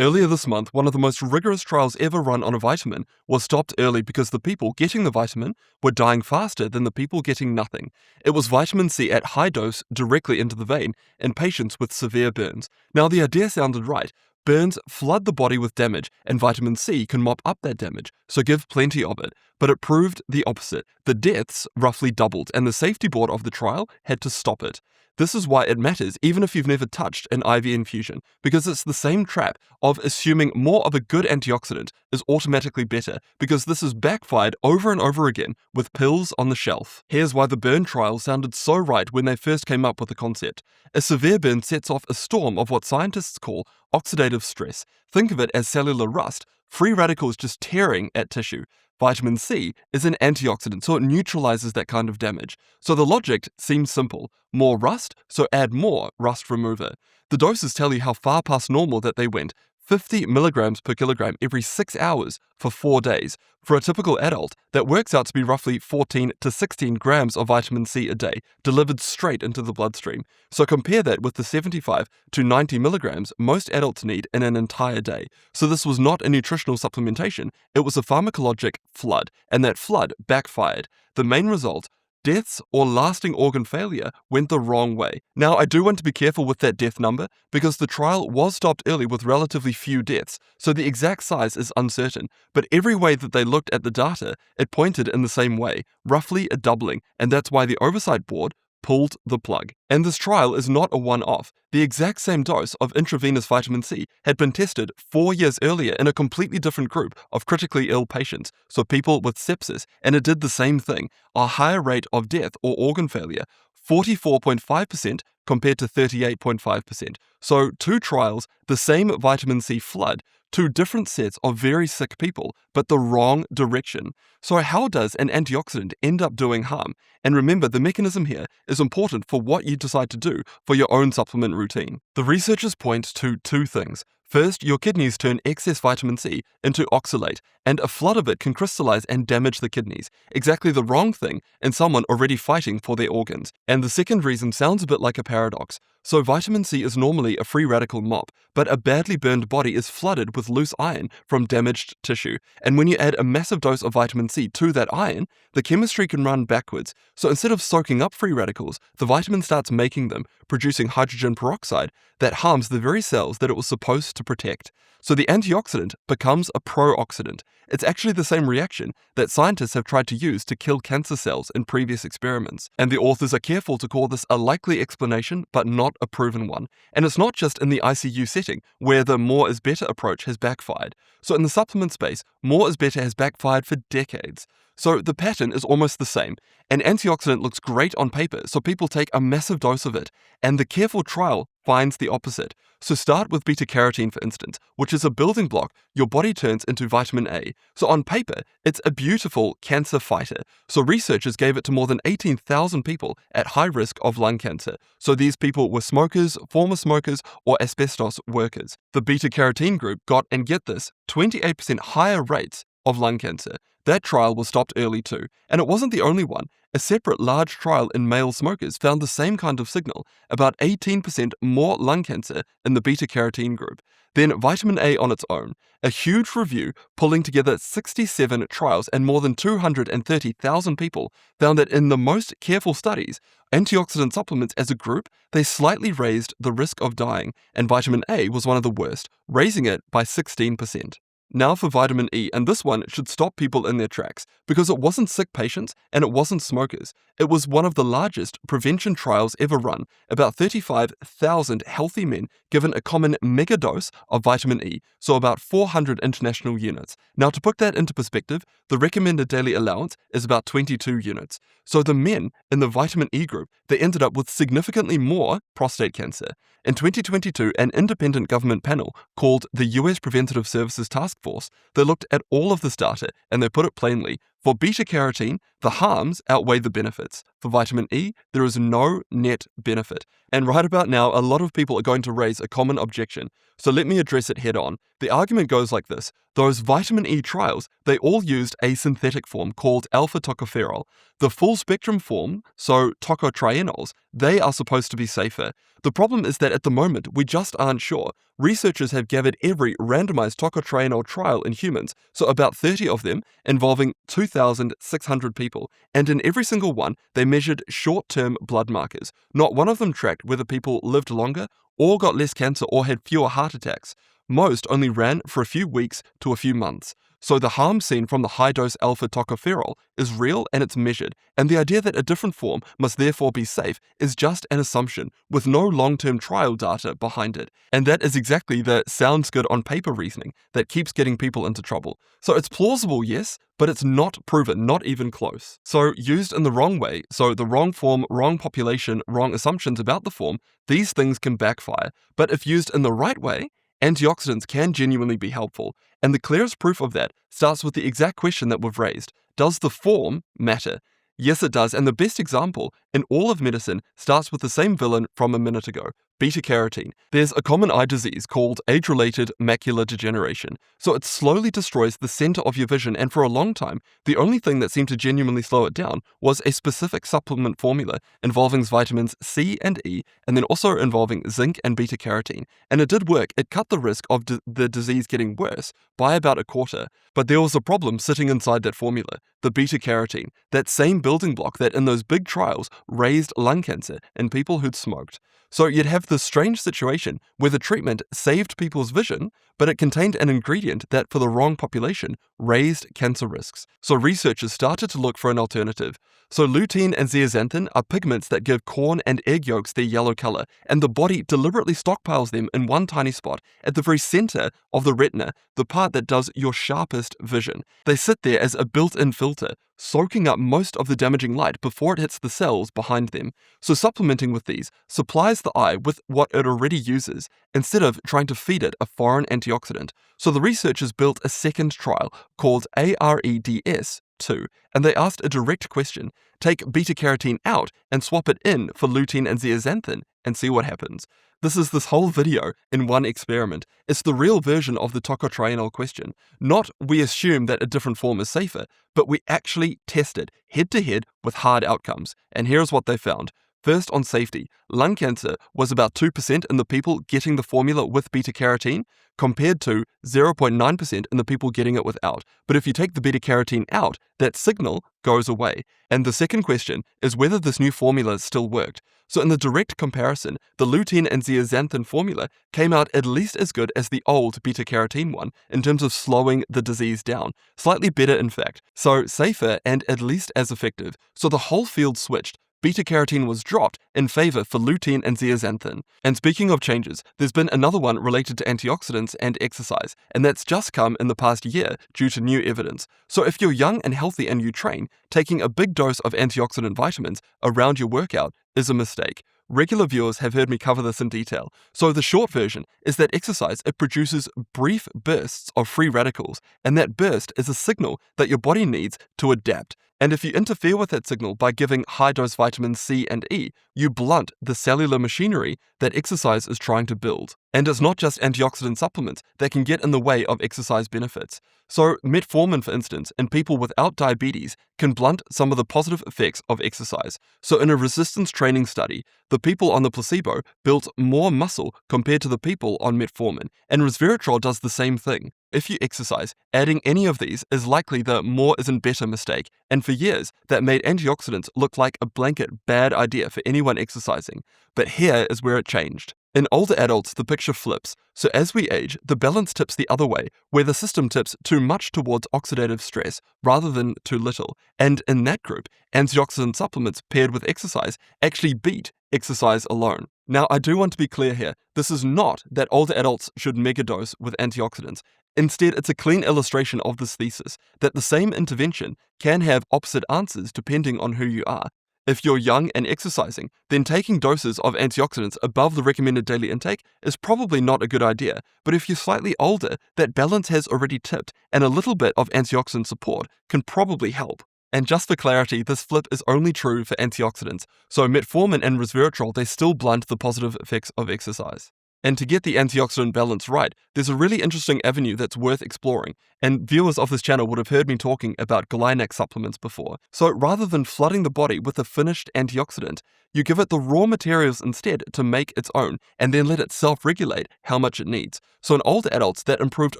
Earlier this month, one of the most rigorous trials ever run on a vitamin was stopped early because the people getting the vitamin were dying faster than the people getting nothing. It was vitamin C at high dose directly into the vein in patients with severe burns. Now, the idea sounded right. Burns flood the body with damage, and vitamin C can mop up that damage, so give plenty of it. But it proved the opposite. The deaths roughly doubled, and the safety board of the trial had to stop it. This is why it matters even if you've never touched an IV infusion, because it's the same trap of assuming more of a good antioxidant is automatically better, because this has backfired over and over again with pills on the shelf. Here's why the burn trial sounded so right when they first came up with the concept. A severe burn sets off a storm of what scientists call oxidative stress. Think of it as cellular rust, free radicals just tearing at tissue. Vitamin C is an antioxidant, so it neutralizes that kind of damage. So the logic seems simple. More rust, so add more rust remover. The doses tell you how far past normal that they went. 50 milligrams per kilogram every 6 hours for 4 days. For a typical adult, that works out to be roughly 14 to 16 grams of vitamin C a day, delivered straight into the bloodstream. So compare that with the 75 to 90 milligrams most adults need in an entire day. So this was not a nutritional supplementation, it was a pharmacologic flood, and that flood backfired. The main result: deaths or lasting organ failure went the wrong way. Now, I do want to be careful with that death number because the trial was stopped early with relatively few deaths, so the exact size is uncertain. But every way that they looked at the data, it pointed in the same way, roughly a doubling, and that's why the oversight board pulled the plug. And this trial is not a one-off. The exact same dose of intravenous vitamin C had been tested 4 years earlier in a completely different group of critically ill patients, so people with sepsis, and it did the same thing, a higher rate of death or organ failure, 44.5% compared to 38.5%. So 2 trials, the same vitamin C flood, 2 different sets of very sick people, but the wrong direction. So how does an antioxidant end up doing harm? And remember, the mechanism here is important for what you decide to do for your own supplement routine. The researchers point to 2 things. First, your kidneys turn excess vitamin C into oxalate, and a flood of it can crystallize and damage the kidneys. Exactly the wrong thing in someone already fighting for their organs. And the second reason sounds a bit like a paradox. So vitamin C is normally a free radical mop, but a badly burned body is flooded with loose iron from damaged tissue. And when you add a massive dose of vitamin C to that iron, the chemistry can run backwards. So instead of soaking up free radicals, the vitamin starts making them, producing hydrogen peroxide that harms the very cells that it was supposed to protect. So the antioxidant becomes a pro-oxidant. It's actually the same reaction that scientists have tried to use to kill cancer cells in previous experiments. And the authors are careful to call this a likely explanation, but not a proven one. And it's not just in the ICU setting, where the more is better approach has backfired. So in the supplement space, more is better has backfired for decades. So the pattern is almost the same. An antioxidant looks great on paper, so people take a massive dose of it, and the careful trial finds the opposite. So start with beta-carotene, for instance, which is a building block your body turns into vitamin A. So on paper, it's a beautiful cancer fighter. So researchers gave it to more than 18,000 people at high risk of lung cancer. So these people were smokers, former smokers, or asbestos workers. The beta-carotene group got, and get this, 28% higher rates of lung cancer. That trial was stopped early too, and it wasn't the only one. A separate large trial in male smokers found the same kind of signal, about 18% more lung cancer in the beta-carotene group. Then vitamin A on its own, a huge review pulling together 67 trials and more than 230,000 people found that in the most careful studies, antioxidant supplements as a group, they slightly raised the risk of dying, and vitamin A was one of the worst, raising it by 16%. Now for vitamin E, and this one should stop people in their tracks, because it wasn't sick patients and it wasn't smokers. It was one of the largest prevention trials ever run, about 35,000 healthy men given a common mega dose of vitamin E, so about 400 international units. Now to put that into perspective, the recommended daily allowance is about 22 units. So the men in the vitamin E group, they ended up with significantly more prostate cancer. In 2022, an independent government panel called the US Preventative Services Task Force, they looked at all of this data and they put it plainly, For beta-carotene, the harms outweigh the benefits. For vitamin E, there is no net benefit. And right about now, a lot of people are going to raise a common objection. So let me address it head on. The argument goes like this. Those vitamin E trials, they all used a synthetic form called alpha-tocopherol. The full-spectrum form, so tocotrienols, they are supposed to be safer. The problem is that at the moment, we just aren't sure. Researchers have gathered every randomized tocotrienol trial in humans, so about 30 of them, involving 2,600 people, and in every single one, they measured short-term blood markers. Not one of them tracked whether people lived longer, or got less cancer, or had fewer heart attacks. Most only ran for a few weeks to a few months. So the harm seen from the high-dose alpha-tocopherol is real and it's measured, and the idea that a different form must therefore be safe is just an assumption with no long-term trial data behind it. And that is exactly the sounds good on paper reasoning that keeps getting people into trouble. So it's plausible, yes, but it's not proven, not even close. So used in the wrong way, so the wrong form, wrong population, wrong assumptions about the form, these things can backfire. But if used in the right way, antioxidants can genuinely be helpful, and the clearest proof of that starts with the exact question that we've raised. Does the form matter? Yes, it does, and the best example in all of medicine starts with the same villain from a minute ago, beta-carotene. There's a common eye disease called age-related macular degeneration, so it slowly destroys the center of your vision, and for a long time, the only thing that seemed to genuinely slow it down was a specific supplement formula involving vitamins C and E, and then also involving zinc and beta-carotene. And it did work. It cut the risk of the disease getting worse by about a quarter. But there was a problem sitting inside that formula, the beta-carotene, that same building block that in those big trials raised lung cancer in people who'd smoked. So you'd have this strange situation where the treatment saved people's vision, but it contained an ingredient that for the wrong population raised cancer risks. So researchers started to look for an alternative. So lutein and zeaxanthin are pigments that give corn and egg yolks their yellow color, and the body deliberately stockpiles them in one tiny spot at the very center of the retina, the part that does your sharpest vision. They sit there as a built-in filter, soaking up most of the damaging light before it hits the cells behind them. So supplementing with these supplies the eye with what it already uses, instead of trying to feed it a foreign antioxidant. So the researchers built a second trial called AREDS-2, and they asked a direct question. Take beta-carotene out and swap it in for lutein and zeaxanthin and see what happens. This is this whole video in one experiment. It's the real version of the tocotrienol question. Not we assume that a different form is safer, but we actually tested head-to-head with hard outcomes. And here's what they found. First, on safety, lung cancer was about 2% in the people getting the formula with beta-carotene, compared to 0.9% in the people getting it without. But if you take the beta-carotene out, that signal goes away. And the second question is whether this new formula still worked. So in the direct comparison, the lutein and zeaxanthin formula came out at least as good as the old beta-carotene one in terms of slowing the disease down. Slightly better, in fact. So safer and at least as effective. So the whole field switched. Beta-carotene was dropped in favor for lutein and zeaxanthin. And speaking of changes, there's been another one related to antioxidants and exercise, and that's just come in the past year due to new evidence. So if you're young and healthy and you train, taking a big dose of antioxidant vitamins around your workout is a mistake. Regular viewers have heard me cover this in detail. So the short version is that exercise, it produces brief bursts of free radicals, and that burst is a signal that your body needs to adapt. And if you interfere with that signal by giving high-dose vitamins C and E, you blunt the cellular machinery that exercise is trying to build. And it's not just antioxidant supplements that can get in the way of exercise benefits. So metformin, for instance, in people without diabetes can blunt some of the positive effects of exercise. So in a resistance training study, the people on the placebo built more muscle compared to the people on metformin, and resveratrol does the same thing. If you exercise, adding any of these is likely the more isn't better mistake, and for years that made antioxidants look like a blanket bad idea for anyone exercising. But here is where it changed. In older adults, the picture flips. So as we age, the balance tips the other way, where the system tips too much towards oxidative stress rather than too little. And in that group, antioxidant supplements paired with exercise actually beat exercise alone. Now, I do want to be clear here. This is not that older adults should megadose with antioxidants. Instead, it's a clean illustration of this thesis, that the same intervention can have opposite answers depending on who you are. If you're young and exercising, then taking doses of antioxidants above the recommended daily intake is probably not a good idea, but if you're slightly older, that balance has already tipped, and a little bit of antioxidant support can probably help. And just for clarity, this flip is only true for antioxidants, so metformin and resveratrol, they still blunt the positive effects of exercise. And to get the antioxidant balance right, there's a really interesting avenue that's worth exploring, and viewers of this channel would have heard me talking about Glynac supplements before. So rather than flooding the body with a finished antioxidant, you give it the raw materials instead to make its own, and then let it self-regulate how much it needs. So in older adults, that improved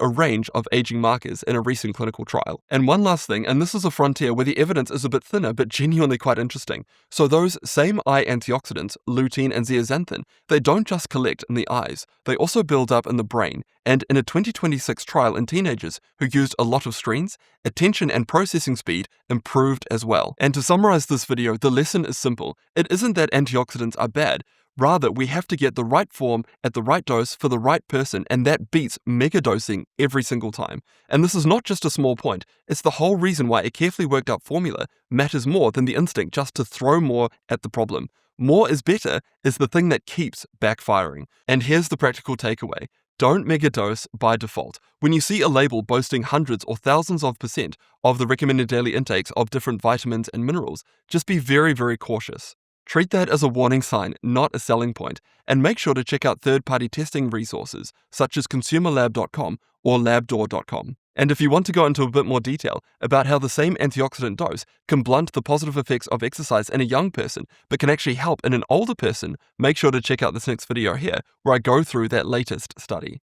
a range of aging markers in a recent clinical trial. And one last thing, and this is a frontier where the evidence is a bit thinner, but genuinely quite interesting. So those same eye antioxidants, lutein and zeaxanthin, they don't just collect in the eyes, they also build up in the brain. And in a 2026 trial in teenagers who used a lot of screens, attention and processing speed improved as well. And to summarize this video, the lesson is simple. It isn't that antioxidants are bad. Rather, we have to get the right form at the right dose for the right person, and that beats mega dosing every single time. And this is not just a small point, it's the whole reason why a carefully worked out formula matters more than the instinct just to throw more at the problem. More is better is the thing that keeps backfiring. And here's the practical takeaway. Don't megadose by default. When you see a label boasting hundreds or thousands of % of the recommended daily intakes of different vitamins and minerals, just be very, very cautious. Treat that as a warning sign, not a selling point, and make sure to check out third-party testing resources such as consumerlab.com or labdoor.com. And if you want to go into a bit more detail about how the same antioxidant dose can blunt the positive effects of exercise in a young person, but can actually help in an older person, make sure to check out this next video here, where I go through that latest study.